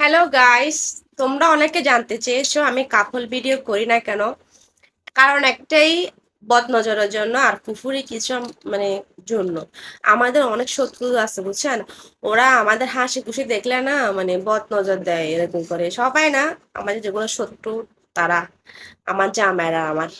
Hello guys, তোমরা অনেকে জানতে চেয়েছো আমি কাপল ভিডিও করি না কেন। কারণ একটাই, বদনজরের জন্য আর কুফুরি কিছু মানে জন্য। আমাদের অনেক শত্রু আছে বুঝছেন। ওরা আমাদের হাসি খুশি দেখলে না মানে বদনজর দেয়, এরকম করে সবাই না, আমাদের যেগুলো শত্রু তারা, আমার জামাইরা আমার।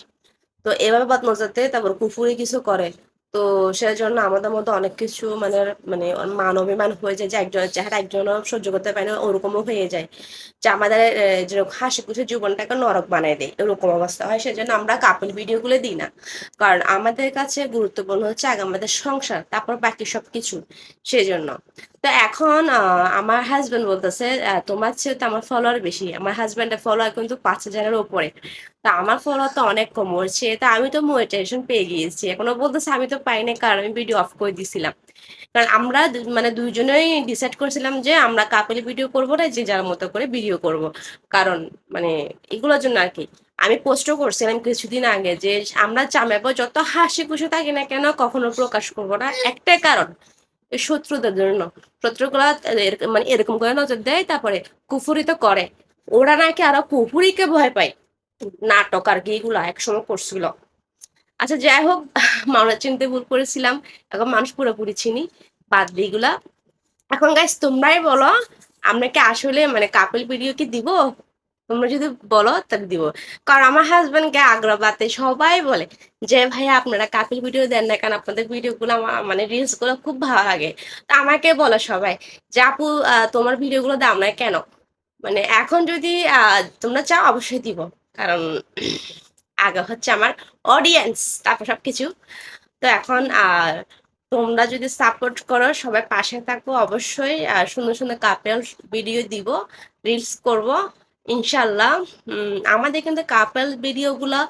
তো এভাবে বদনজর দেয়, তারপর কুফুরি কিছু করে। তো সেজন্য আমাদের মধ্যে অনেক কিছু মানে মানে মান অভিমান হয়ে যায়, যে একজনের চেহারা একজনও সহ্য করতে পারে না, ওরকমও হয়ে যায়। যে আমাদের যেরকম হাসি খুশি জীবনটাকে নরক বানায় দেয়, এরকম অবস্থা হয়। সেজন্য আমরা কাপল ভিডিও গুলো দিই না। কারণ আমাদের কাছে গুরুত্বপূর্ণ হচ্ছে আগে আমাদের সংসার, তারপর বাকি সবকিছু। সেজন্য তো এখন আমার হাজবেন্ড বলতেছে তোমার চেয়ে তো আমার ফলোয়ার বেশি। আমার হাজবেন্ডের ফলোয়ার কিন্তু 5,000-এর উপরে। তা আমার ফলোয়ার তো অনেক কম হচ্ছে, তা আমি তো মোটিভেশন পেয়ে গিয়েছি। এখনো বলতেছে আমি তো পাই না, কারণ আমি ভিডিও অফ করে দিছিলাম। কারণ আমরা মানে দুইজনেই ডিসাইড করেছিলাম যে আমরা কাপেল ভিডিও করবো না, যে যার মতো করে ভিডিও করব। কারণ মানে এগুলোর জন্য আর কি। আমি পোস্টও করছিলাম কিছুদিন আগে যে আমরা চামাবো যত হাসি খুশি থাকি না কেন, কখনো প্রকাশ করবো না, একটাই কারণ, এই শত্রুদের জন্য। শত্রুগুলা মানে এরকম করে নজর দেয়, তারপরে কুফুরি তো করে। ওরা নাকি আরো কুফুরিকে ভয় পায়। নাটক আর কি এগুলা একসময় করছিল। আচ্ছা যাই হোক, আমরা চিনতে ভুল করেছিলাম। এখন মানুষ পুরোপুরি চিনি, বাদ দিয়ে এগুলা। এখন গাইস তোমরাই বলো, আমরা কি আসলে মানে কাপল ভিডিও কি দিব? তোমরা যদি বলো তাহলে দিব। কারণ আমার হাজবেন্ডকে আগ্রাবাদে সবাই বলে যে ভাইয়া আপনারা কাপল ভিডিও দেন না কেন, আপনাদের ভিডিও গুলো আমার মানে রিলস গুলো খুব ভালো লাগে। তা আমাকে বলে সবাই যে আপু তোমার ভিডিও গুলো দাও না কেন। মানে এখন যদি তোমরা চাও অবশ্যই দিব। কারণ আগে হচ্ছে আমার অডিয়েন্স, তারপর সবকিছু। তো এখন তোমরা যদি সাপোর্ট করো, সবাই পাশে থাকো, অবশ্যই সুন্দর সুন্দর কাপেল ভিডিও দিব, রিলস করব ইনশাল্লাহ। আমাদের কিন্তু কাপেল ভিডিও গুলা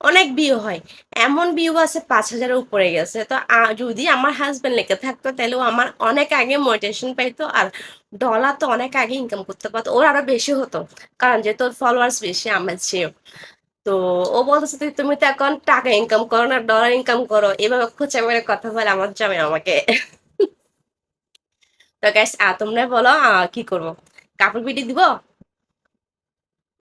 অনেক ভিউ হয়। এমন ভিউ আছে 5,000-এর উপরে গেছে। তো যদি আমার হাজবেন্ড লেগে থাকতো তাহলে ও আমার অনেক আগে মোটিভেশন পাইতো, আর ডলার তো অনেক আগে ইনকাম করতে পারতো, ওর আরো বেশি হতো। কারণ যেহেতু ওর ফলোয়ার্স বেশি আমার চেয়েও। তো ও বলতেছে তুমি তো এখন টাকা ইনকাম করো না, ডলার ইনকাম করো, এভাবে খোঁচা মেরে কথা বলে আমার জামাই আমাকে। তো গাইস তোমরা বলো কি করবো, কাপড় পিটি দিব?